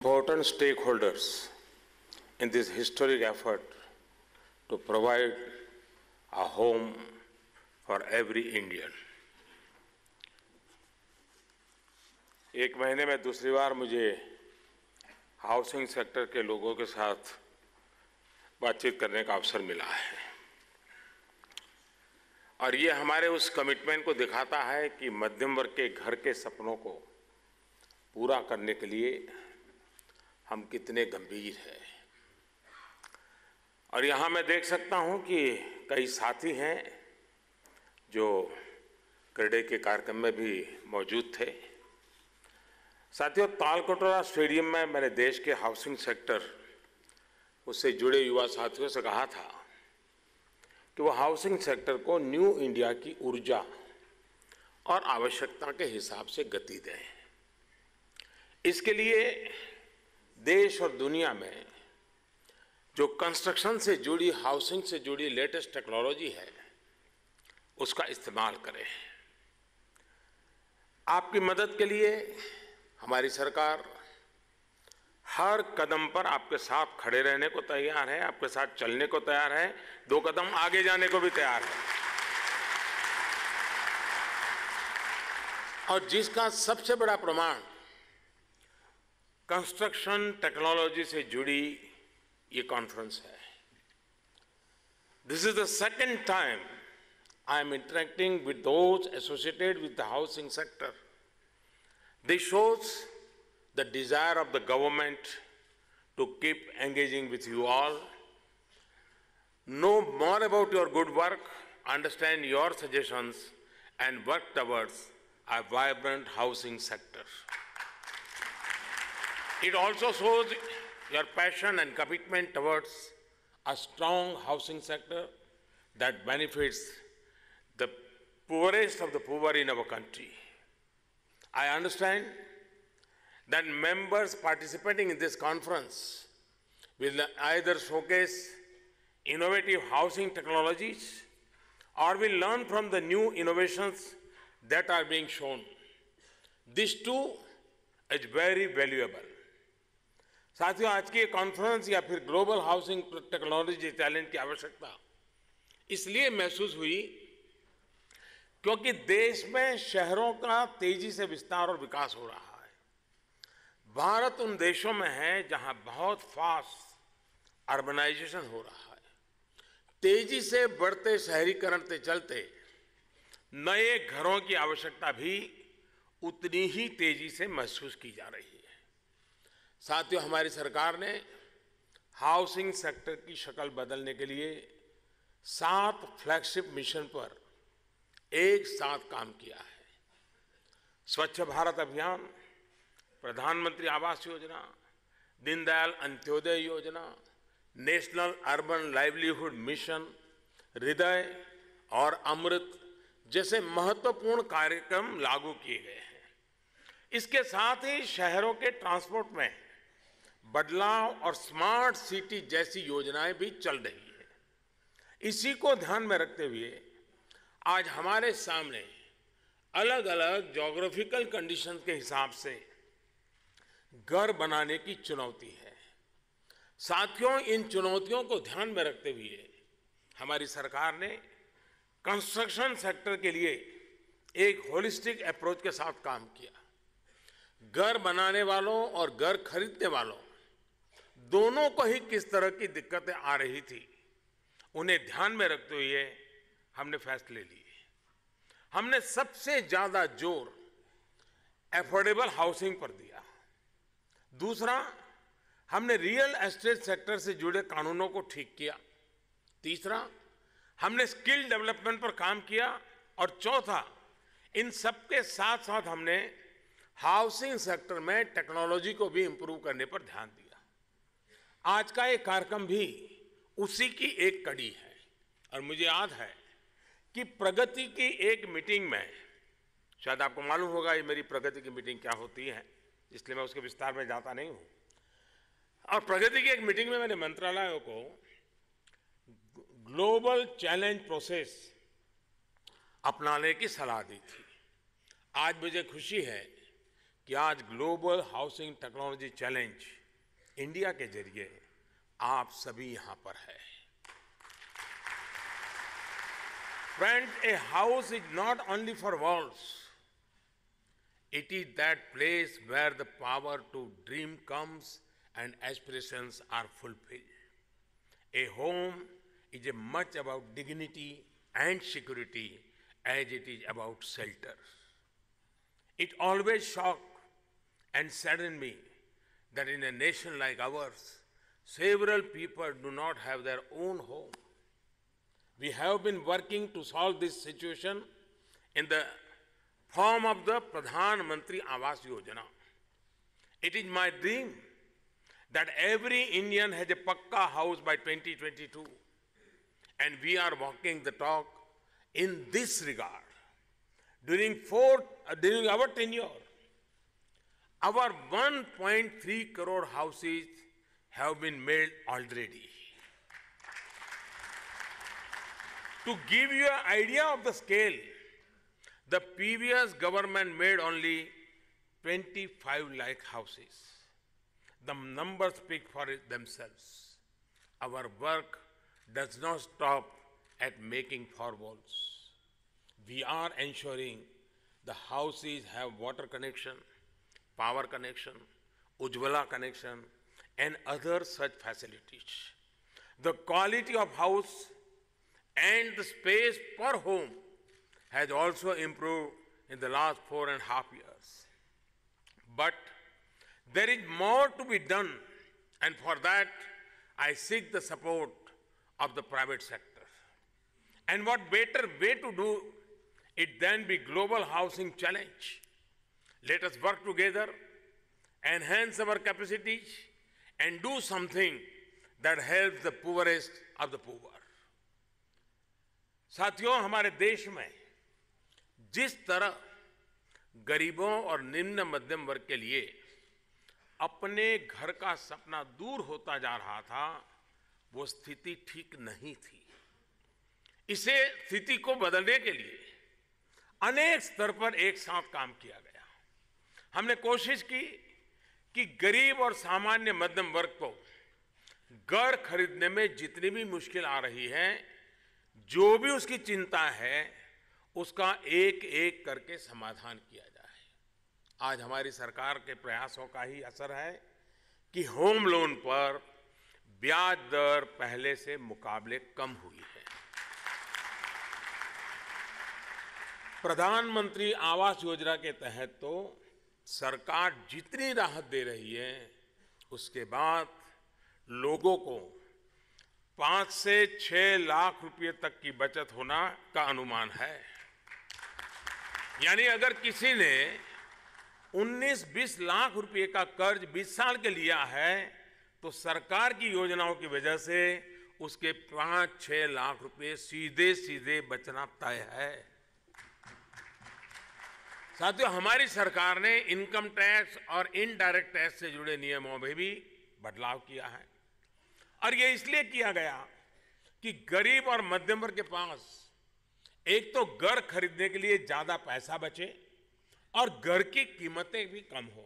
Important stakeholders in this historic effort to provide a home for every Indian. एक महीने में दूसरी बार मुझे हाउसिंग सेक्टर के लोगों के साथ बातचीत करने का अवसर मिला है और ये हमारे उस कमिटमेंट को दिखाता है कि मध्यम वर्ग के घर के सपनों को पूरा करने के लिए हम कितने गंभीर हैं। और यहाँ मैं देख सकता हूँ कि कई साथी हैं जो क्रीडे के कार्यक्रम में भी मौजूद थे। साथियों, तालकटोरा स्टेडियम में मैंने देश के हाउसिंग सेक्टर उससे जुड़े युवा साथियों से कहा था कि वो हाउसिंग सेक्टर को न्यू इंडिया की ऊर्जा और आवश्यकता के हिसाब से गति दें। इसके लिए देश और दुनिया में जो कंस्ट्रक्शन से जुड़ी, हाउसिंग से जुड़ी लेटेस्ट टेक्नोलॉजी है, उसका इस्तेमाल करें। आपकी मदद के लिए हमारी सरकार हर कदम पर आपके साथ खड़े रहने को तैयार है, आपके साथ चलने को तैयार है, 2 कदम आगे जाने को भी तैयार है। और जिसका सबसे बड़ा प्रमाण कंस्ट्रक्शन टेक्नोलॉजी से जुड़ी ये कॉन्फ्रेंस है। This is the second time I am interacting with those associated with the housing sector. This shows the desire of the government to keep engaging with you all, know more about your good work, understand your suggestions, and work towards a vibrant housing sector. It also shows your passion and commitment towards a strong housing sector that benefits the poorest of the poor in our country. I understand that members participating in this conference will either showcase innovative housing technologies or will learn from the new innovations that are being shown. This too is very valuable. साथियों, आज की conference या फिर global housing technology challenge की आवश्यकता इसलिए महसूस हुई क्योंकि देश में शहरों का तेजी से विस्तार और विकास हो रहा है। भारत उन देशों में है जहां बहुत फास्ट अर्बनाइजेशन हो रहा है। तेजी से बढ़ते शहरीकरण के चलते नए घरों की आवश्यकता भी उतनी ही तेजी से महसूस की जा रही है। साथियों, हमारी सरकार ने हाउसिंग सेक्टर की शक्ल बदलने के लिए 7 फ्लैगशिप मिशन पर एक साथ काम किया है। स्वच्छ भारत अभियान, प्रधानमंत्री आवास योजना, दीनदयाल अंत्योदय योजना, नेशनल अर्बन लाइवलीहुड मिशन, हृदय और अमृत जैसे महत्वपूर्ण कार्यक्रम लागू किए गए हैं। इसके साथ ही शहरों के ट्रांसपोर्ट में बदलाव और स्मार्ट सिटी जैसी योजनाएं भी चल रही है। इसी को ध्यान में रखते हुए आज हमारे सामने अलग अलग ज्योग्राफिकल कंडीशंस के हिसाब से घर बनाने की चुनौती है। साथियों, इन चुनौतियों को ध्यान में रखते हुए हमारी सरकार ने कंस्ट्रक्शन सेक्टर के लिए एक होलिस्टिक अप्रोच के साथ काम किया। घर बनाने वालों और घर खरीदने वालों दोनों को ही किस तरह की दिक्कतें आ रही थी, उन्हें ध्यान में रखते हुए हमने फैसले लिए। हमने सबसे ज्यादा जोर अफोर्डेबल हाउसिंग पर दिया। दूसरा, हमने रियल एस्टेट सेक्टर से जुड़े कानूनों को ठीक किया। तीसरा, हमने स्किल डेवलपमेंट पर काम किया। और चौथा, इन सबके साथ साथ हमने हाउसिंग सेक्टर में टेक्नोलॉजी को भी इंप्रूव करने पर ध्यान दिया। आज का ये कार्यक्रम भी उसी की एक कड़ी है। और मुझे याद है कि प्रगति की एक मीटिंग में, शायद आपको मालूम होगा ये मेरी प्रगति की मीटिंग क्या होती है, इसलिए मैं उसके विस्तार में जाता नहीं हूं। और प्रगति की एक मीटिंग में मैंने मंत्रालयों को ग्लोबल चैलेंज प्रोसेस अपनाने की सलाह दी थी। आज मुझे खुशी है कि आज global housing technology challenge India के जरिए आप सभी यहां पर है। Friends, a house is not only for walls. It is that place where the power to dream comes and aspirations are fulfilled. A home is as much about dignity and security as it is about shelter. It always shocked and saddened me that in a nation like ours, several people do not have their own home. We have been working to solve this situation in the form of the Pradhan Mantri Awas Yojana. It is my dream that every Indian has a Pakka house by 2022, and we are walking the talk in this regard. During our tenure, our 1.3 crore houses have been made already. To give you an idea of the scale, the previous government made only 25 lakh houses. The numbers speak for themselves. Our work does not stop at making four walls. We are ensuring the houses have water connection, power connection, Ujjwala connection, and other such facilities. The quality of house and the space per home has also improved in the last 4.5 years. But there is more to be done, and for that I seek the support of the private sector. And what better way to do it than be global housing challenge? Let us work together, enhance our capacities, and do something that helps the poorest of the poor. साथियों, हमारे देश में जिस तरह गरीबों और निम्न मध्यम वर्ग के लिए अपने घर का सपना दूर होता जा रहा था, वो स्थिति ठीक नहीं थी। इसे स्थिति को बदलने के लिए अनेक स्तर पर एक साथ काम किया गया। हमने कोशिश की कि गरीब और सामान्य मध्यम वर्ग को घर खरीदने में जितनी भी मुश्किल आ रही है, जो भी उसकी चिंता है, उसका एक एक करके समाधान किया जाए। आज हमारी सरकार के प्रयासों का ही असर है कि होम लोन पर ब्याज दर पहले से मुकाबले कम हुई है। प्रधानमंत्री आवास योजना के तहत तो सरकार जितनी राहत दे रही है, उसके बाद लोगों को 5 से 6 लाख रुपए तक की बचत होना का अनुमान है। यानी अगर किसी ने 19-20 लाख रुपए का कर्ज 20 साल के लिया है, तो सरकार की योजनाओं की वजह से उसके 5-6 लाख रुपए सीधे सीधे बचना तय है। साथियों, हमारी सरकार ने इनकम टैक्स और इनडायरेक्ट टैक्स से जुड़े नियमों में भी बदलाव किया है, और ये इसलिए किया गया कि गरीब और मध्यम वर्ग के पास एक तो घर खरीदने के लिए ज्यादा पैसा बचे और घर की कीमतें भी कम हो।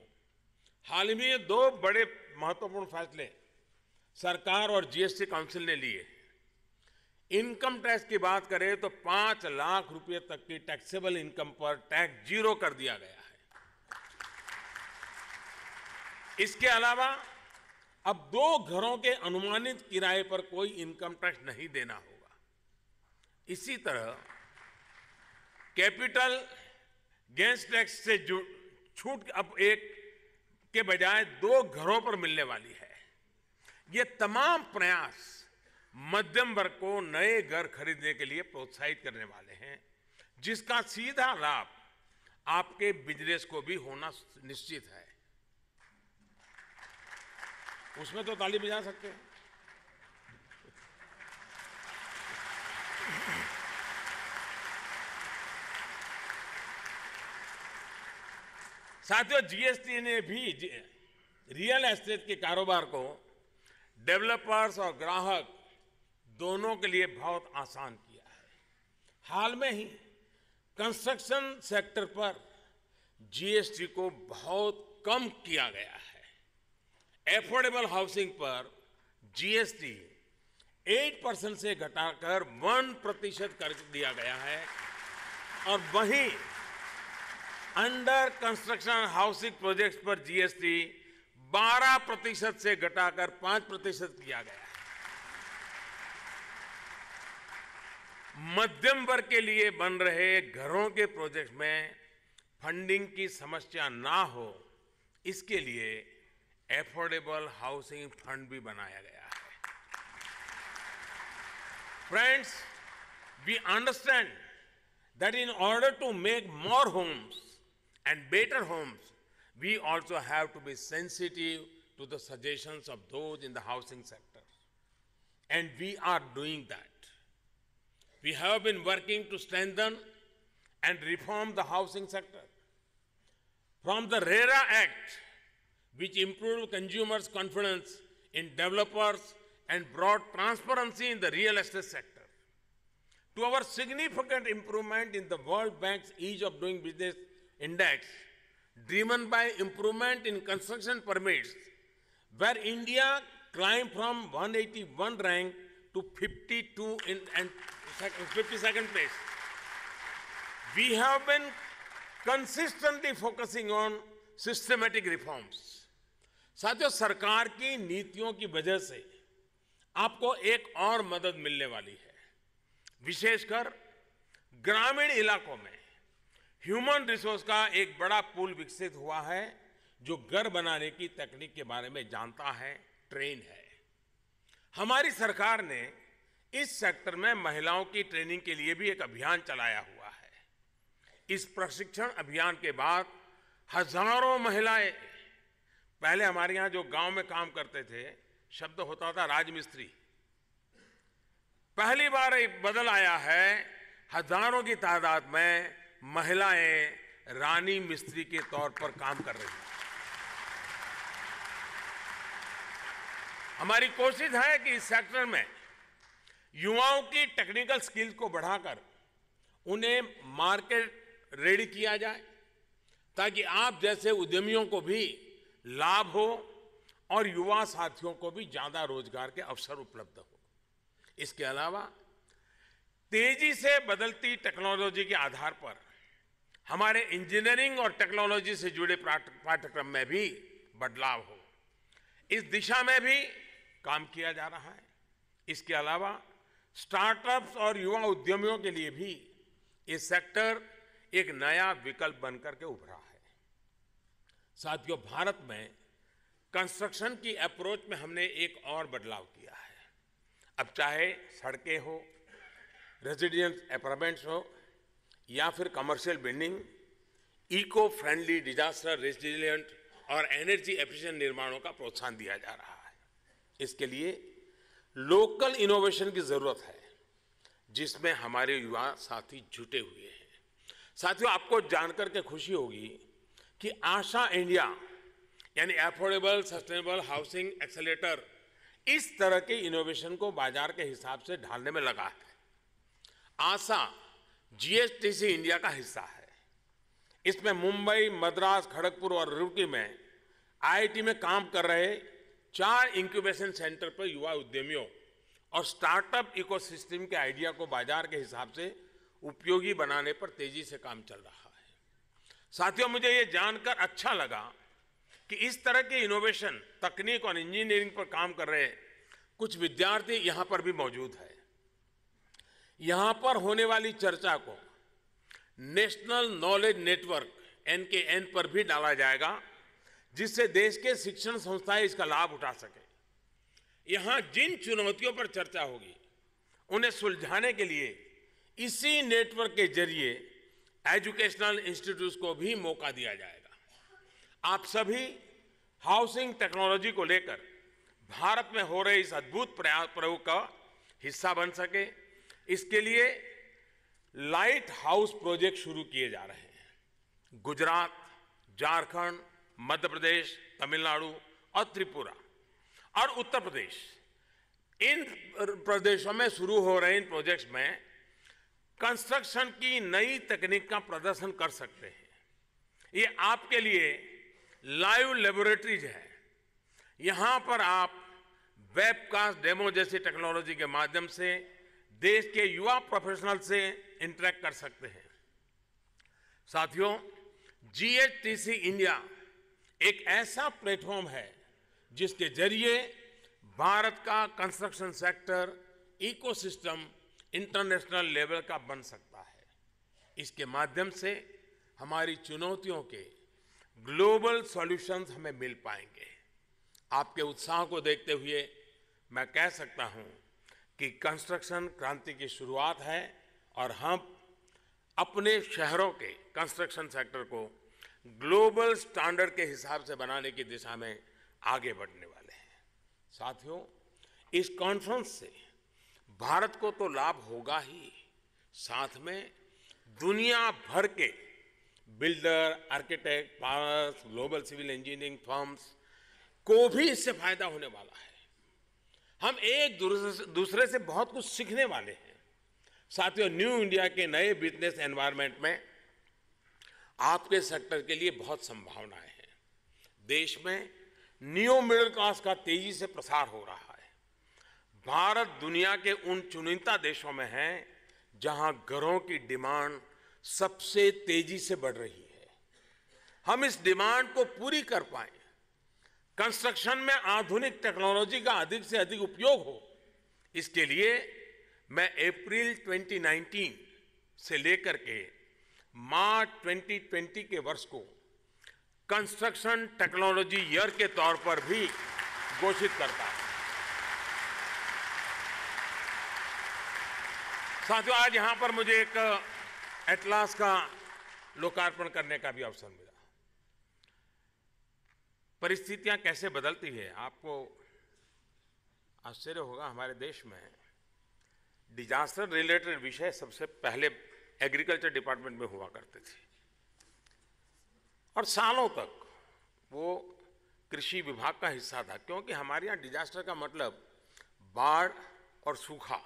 हाल ही में 2 बड़े महत्वपूर्ण फैसले सरकार और जीएसटी काउंसिल ने लिए। इनकम टैक्स की बात करें तो 5 लाख रुपए तक की टैक्सेबल इनकम पर टैक्स 0 कर दिया गया है। इसके अलावा अब 2 घरों के अनुमानित किराए पर कोई इनकम टैक्स नहीं देना होगा। इसी तरह कैपिटल गेन्स टैक्स से छूट अब एक के बजाय 2 घरों पर मिलने वाली है। ये तमाम प्रयास मध्यम वर्ग को नए घर खरीदने के लिए प्रोत्साहित करने वाले हैं, जिसका सीधा लाभ आपके बिजनेस को भी होना निश्चित है। उसमें तो ताली बजा सकते हैं। साथियों, जीएसटी ने भी रियल एस्टेट के कारोबार को डेवलपर्स और ग्राहक दोनों के लिए बहुत आसान किया है। हाल में ही कंस्ट्रक्शन सेक्टर पर जीएसटी को बहुत कम किया गया है। एफोर्डेबल हाउसिंग पर जीएसटी 8% से घटाकर 1% कर दिया गया है और वहीं अंडर कंस्ट्रक्शन हाउसिंग प्रोजेक्ट्स पर जीएसटी 12% से घटाकर 5% किया गया है। मध्यम वर्ग के लिए बन रहे घरों के प्रोजेक्ट में फंडिंग की समस्या ना हो, इसके लिए एफोर्डेबल हाउसिंग फंड भी बनाया गया है। Friends, we understand that in order to make more homes and better homes, we also have to be sensitive to the suggestions of those in the housing sector. And we are doing that. We have been working to strengthen and reform the housing sector. From the RERA Act, which improved consumers' confidence in developers and brought transparency in the real estate sector, to our significant improvement in the World Bank's Ease of Doing Business Index, driven by improvement in construction permits, where India climbed from 181 rank to 52nd place. We have been consistently focusing on systematic reforms. साथियों, सरकार की नीतियों की वजह से आपको एक और मदद मिलने वाली है। विशेषकर ग्रामीण इलाकों में ह्यूमन रिसोर्स का एक बड़ा पूल विकसित हुआ है, जो घर बनाने की तकनीक के बारे में जानता है, ट्रेन है। हमारी सरकार ने इस सेक्टर में महिलाओं की ट्रेनिंग के लिए भी एक अभियान चलाया हुआ है। इस प्रशिक्षण अभियान के बाद हजारों महिलाएं, पहले हमारे यहाँ जो गांव में काम करते थे, शब्द होता था राजमिस्त्री, पहली बार एक बदल आया है। हजारों की तादाद में महिलाएं रानी मिस्त्री के तौर पर काम कर रही हैं। हमारी कोशिश है कि इस सेक्टर में युवाओं की टेक्निकल स्किल्स को बढ़ाकर उन्हें मार्केट रेडी किया जाए, ताकि आप जैसे उद्यमियों को भी लाभ हो और युवा साथियों को भी ज्यादा रोजगार के अवसर उपलब्ध हो। इसके अलावा तेजी से बदलती टेक्नोलॉजी के आधार पर हमारे इंजीनियरिंग और टेक्नोलॉजी से जुड़े पाठ्यक्रम में भी बदलाव हो, इस दिशा में भी काम किया जा रहा है। इसके अलावा स्टार्टअप्स और युवा उद्यमियों के लिए भी ये सेक्टर एक नया विकल्प बनकर के उभरा है। साथियों, भारत में कंस्ट्रक्शन की अप्रोच में हमने एक और बदलाव किया है। अब चाहे सड़कें हो, रेजिडेंस अपार्टमेंट्स हो या फिर commercial building, eco friendly, disaster resilient और एनर्जी एफिशिएंट निर्माणों का प्रोत्साहन दिया जा रहा है। इसके लिए लोकल इनोवेशन की जरूरत है, जिसमें हमारे युवा साथी जुटे हुए हैं। साथियों, आपको जानकर के खुशी होगी कि आशा इंडिया यानी अफोर्डेबल सस्टेनेबल हाउसिंग एक्सेलेरेटर इस तरह के इनोवेशन को बाजार के हिसाब से ढालने में लगा है। आशा जीएसटीसी इंडिया का हिस्सा है। इसमें मुंबई, मद्रास, खड़गपुर और रुड़की में आईआईटी में काम कर रहे 4 इंक्यूबेशन सेंटर पर युवा उद्यमियों और स्टार्टअप इकोसिस्टम के आइडिया को बाजार के हिसाब से उपयोगी बनाने पर तेजी से काम चल रहा है। साथियों, मुझे ये जानकर अच्छा लगा कि इस तरह के इनोवेशन, तकनीक और इंजीनियरिंग पर काम कर रहे कुछ विद्यार्थी यहां पर भी मौजूद है। यहां पर होने वाली चर्चा को नेशनल नॉलेज नेटवर्क NKN पर भी डाला जाएगा, जिससे देश के शिक्षण संस्थाएं इसका लाभ उठा सके। यहां जिन चुनौतियों पर चर्चा होगी, उन्हें सुलझाने के लिए इसी नेटवर्क के जरिए एजुकेशनल इंस्टीट्यूट्स को भी मौका दिया जाएगा। आप सभी हाउसिंग टेक्नोलॉजी को लेकर भारत में हो रहे इस अद्भुत प्रयोग का हिस्सा बन सके, इसके लिए लाइट हाउस प्रोजेक्ट शुरू किए जा रहे हैं। गुजरात, झारखंड, मध्य प्रदेश, तमिलनाडु और त्रिपुरा और उत्तर प्रदेश, इन प्रदेशों में शुरू हो रहे इन प्रोजेक्ट्स में कंस्ट्रक्शन की नई तकनीक का प्रदर्शन कर सकते हैं। ये आपके लिए लाइव लेबोरेटरीज है। यहां पर आप वेबकास्ट डेमो जैसी टेक्नोलॉजी के माध्यम से देश के युवा प्रोफेशनल से इंटरेक्ट कर सकते हैं। साथियों, GSTC इंडिया एक ऐसा प्लेटफॉर्म है जिसके जरिए भारत का construction sector ecosystem international level का बन सकता है। इसके माध्यम से हमारी चुनौतियों के ग्लोबल सॉल्यूशंस हमें मिल पाएंगे। आपके उत्साह को देखते हुए मैं कह सकता हूं कि कंस्ट्रक्शन क्रांति की शुरुआत है और हम अपने शहरों के कंस्ट्रक्शन सेक्टर को ग्लोबल स्टैंडर्ड के हिसाब से बनाने की दिशा में आगे बढ़ने वाले हैं। साथियों, इस कॉन्फ्रेंस से भारत को तो लाभ होगा ही, साथ में दुनिया भर के builder, architect, powers, global civil engineering firms को भी इससे फायदा होने वाला है। हम एक दूसरे से बहुत कुछ सीखने वाले हैं। साथियों, न्यू इंडिया के नए बिजनेस एनवायरनमेंट में आपके सेक्टर के लिए बहुत संभावनाएं हैं। देश में न्यू मिडिल क्लास का तेजी से प्रसार हो रहा है। भारत दुनिया के उन चुनिंदा देशों में है जहां घरों की डिमांड सबसे तेजी से बढ़ रही है। हम इस डिमांड को पूरी कर पाए, कंस्ट्रक्शन में आधुनिक टेक्नोलॉजी का अधिक से अधिक उपयोग हो, इसके लिए मैं अप्रैल 2019 से लेकर के मार्च 2020 के वर्ष को कंस्ट्रक्शन टेक्नोलॉजी ईयर के तौर पर भी घोषित करता हूं। साथियों, आज यहां पर मुझे एक एटलास का लोकार्पण करने का भी अवसर मिला। परिस्थितियां कैसे बदलती है, आपको आश्चर्य होगा। हमारे देश में डिजास्टर रिलेटेड विषय सबसे पहले एग्रीकल्चर डिपार्टमेंट में हुआ करते थे और सालों तक वो कृषि विभाग का हिस्सा था, क्योंकि हमारे यहाँ डिजास्टर का मतलब बाढ़ और सूखा,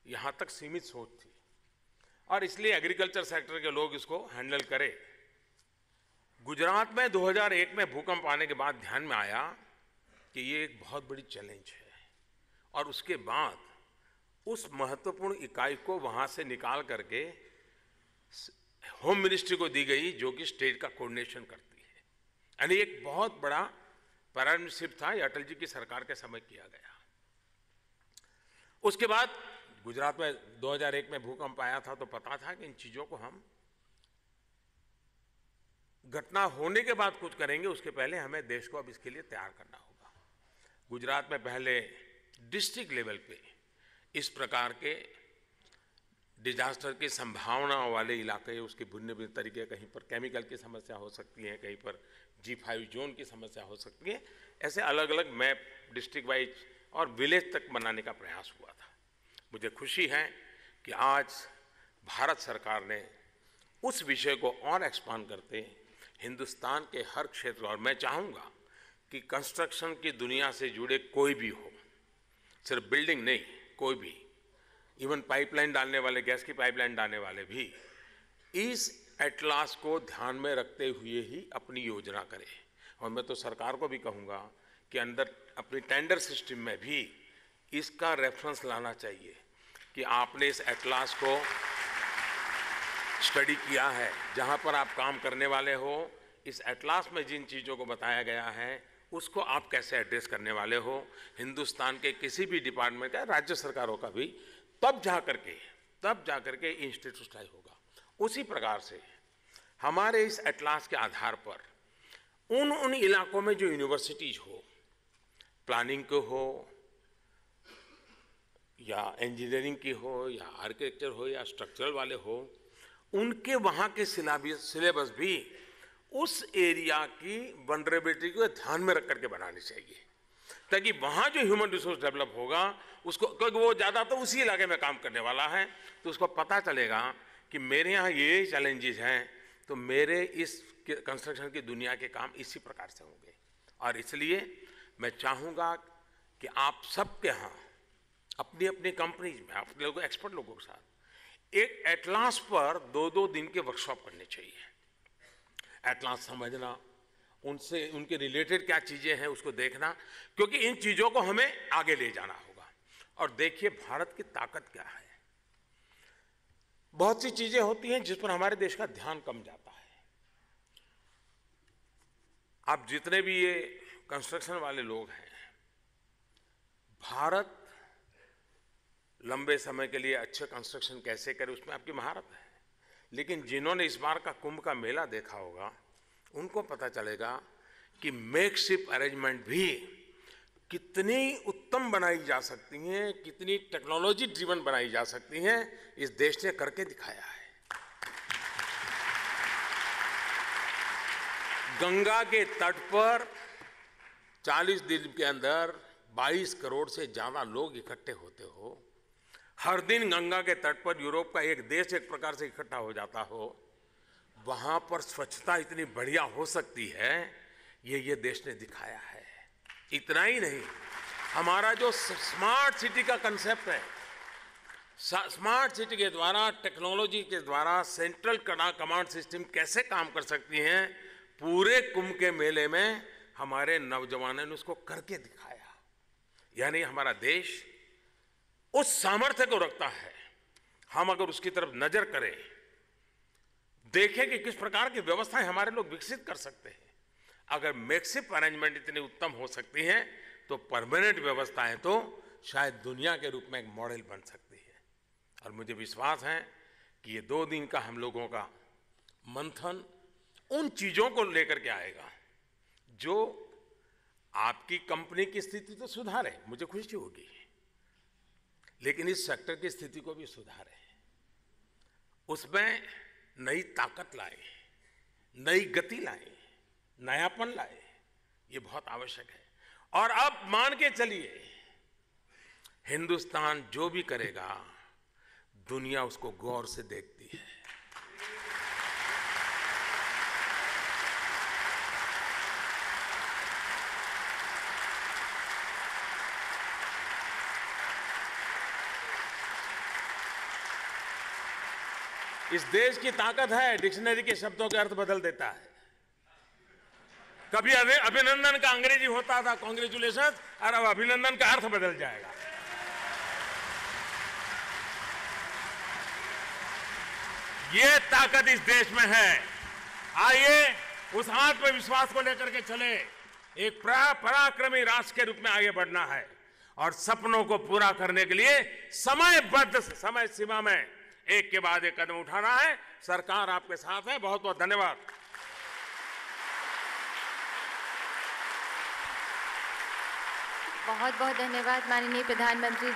यहाँ तक सीमित सोच थी और इसलिए एग्रीकल्चर सेक्टर के लोग इसको हैंडल करें। गुजरात में 2001 में भूकंप आने के बाद ध्यान में आया कि ये एक बहुत बड़ी चैलेंज है और उसके बाद उस महत्वपूर्ण इकाई को वहाँ से निकाल करके होम मिनिस्ट्री को दी गई, जो कि स्टेट का कोऑर्डिनेशन करती है। यानी एक बहुत बड़ा पैराडाइम शिफ्ट था, ये अटल जी की सरकार के समय किया गया। उसके बाद गुजरात में 2001 में भूकंप आया था तो पता था कि इन चीज़ों को हम घटना होने के बाद कुछ करेंगे, उसके पहले हमें देश को अब इसके लिए तैयार करना होगा। गुजरात में पहले डिस्ट्रिक्ट लेवल पे इस प्रकार के डिजास्टर की संभावना वाले इलाके, उसके भिन्न भिन्न तरीके, कहीं पर केमिकल की समस्या हो सकती है, कहीं पर G5 जोन की समस्या हो सकती है, ऐसे अलग अलग मैप डिस्ट्रिक्ट वाइज और विलेज तक बनाने का प्रयास हुआ था। मुझे खुशी है कि आज भारत सरकार ने उस विषय को और एक्सपांड करते हिंदुस्तान के हर क्षेत्र, और मैं चाहूँगा कि कंस्ट्रक्शन की दुनिया से जुड़े कोई भी हो, सिर्फ बिल्डिंग नहीं, कोई भी, इवन पाइपलाइन डालने वाले, गैस की पाइपलाइन डालने वाले भी इस एटलास को ध्यान में रखते हुए ही अपनी योजना करें। और मैं तो सरकार को भी कहूँगा कि अंदर अपनी टेंडर सिस्टम में भी इसका रेफरेंस लाना चाहिए कि आपने इस एटलास को स्टडी किया है, जहाँ पर आप काम करने वाले हो, इस एटलास में जिन चीज़ों को बताया गया है उसको आप कैसे एड्रेस करने वाले हो। हिंदुस्तान के किसी भी डिपार्टमेंट का, राज्य सरकारों का भी, तब जा करके इंस्टीट्यूशनलाइज होगा। उसी प्रकार से हमारे इस एटलास के आधार पर उन इलाकों में जो यूनिवर्सिटीज हो, प्लानिंग के हो या इंजीनियरिंग की हो या आर्किटेक्चर हो या स्ट्रक्चरल वाले हो, उनके वहाँ के सिलेबस भी उस एरिया की वनरेबिलिटी को ध्यान में रख करके बनानी चाहिए, ताकि वहाँ जो ह्यूमन रिसोर्स डेवलप होगा उसको, क्योंकि वो ज़्यादा तो उसी इलाके में काम करने वाला है, तो उसको पता चलेगा कि मेरे यहाँ ये चैलेंजेस हैं, तो मेरे इस कंस्ट्रक्शन की दुनिया के काम इसी प्रकार से होंगे। और इसलिए मैं चाहूँगा कि आप सबके यहाँ अपनी अपनी कंपनीज में, अपने लोगों, एक्सपर्ट लोगों के साथ एक एटलास पर 2-2 दिन के वर्कशॉप करने चाहिए। एटलास समझना, उनसे उनके रिलेटेड क्या चीज़ें हैं उसको देखना, क्योंकि इन चीज़ों को हमें आगे ले जाना होगा। और देखिए भारत की ताकत क्या है। बहुत सी चीज़ें होती हैं जिस पर हमारे देश का ध्यान कम जाता है। आप जितने भी ये कंस्ट्रक्शन वाले लोग हैं, भारत लंबे समय के लिए अच्छे कंस्ट्रक्शन कैसे करे उसमें आपकी महारत है। लेकिन जिन्होंने इस बार का कुंभ का मेला देखा होगा उनको पता चलेगा कि मेकशिफ्ट अरेंजमेंट भी कितनी उत्तम बनाई जा सकती हैं, कितनी टेक्नोलॉजी ड्रिवन बनाई जा सकती हैं, इस देश ने करके दिखाया है। गंगा के तट पर 40 दिन के अंदर 22 करोड़ से ज्यादा लोग इकट्ठे होते हो। हर दिन गंगा के तट पर यूरोप का एक देश एक प्रकार से इकट्ठा हो जाता हो। वहां पर स्वच्छता इतनी बढ़िया हो सकती है, ये देश ने दिखाया है। इतना ही नहीं, हमारा जो स्मार्ट सिटी का कंसेप्ट है, स्मार्ट सिटी के द्वारा, टेक्नोलॉजी के द्वारा सेंट्रल कमांड सिस्टम कैसे काम कर सकती हैं, पूरे कुंभ के मेले में हमारे नौजवानों ने उसको करके दिखाया। यानी हमारा देश उस सामर्थ्य को रखता है। हम अगर उसकी तरफ नजर करें, देखें कि किस प्रकार की व्यवस्थाएं हमारे लोग विकसित कर सकते हैं। अगर मेकशिफ्ट अरेंजमेंट इतनी उत्तम हो सकती हैं तो परमानेंट व्यवस्थाएं तो शायद दुनिया के रूप में एक मॉडल बन सकती है। और मुझे विश्वास है कि ये 2 दिन का हम लोगों का मंथन उन चीजों को लेकर के आएगा जो आपकी कंपनी की स्थिति तो सुधारे, मुझे खुशी होगी, लेकिन इस सेक्टर की स्थिति को भी सुधारे, उसमें नई ताकत लाए, नई गति लाए, नयापन लाए, ये बहुत आवश्यक है। और अब मान के चलिए, हिंदुस्तान जो भी करेगा दुनिया उसको गौर से देखती है। इस देश की ताकत है, डिक्शनरी के शब्दों के अर्थ बदल देता है। कभी अभिनंदन का अंग्रेजी होता था कांग्रेचुलेशन, और अब अभिनंदन का अर्थ बदल जाएगा। ये ताकत इस देश में है। आइए उस आत्मविश्वास को लेकर के चले। एक पराक्रमी राष्ट्र के रूप में आगे बढ़ना है और सपनों को पूरा करने के लिए समयबद्ध समय सीमा में एक के बाद एक कदम उठाना है। सरकार आपके साथ है। बहुत बहुत धन्यवाद। बहुत बहुत धन्यवाद माननीय प्रधानमंत्री जी।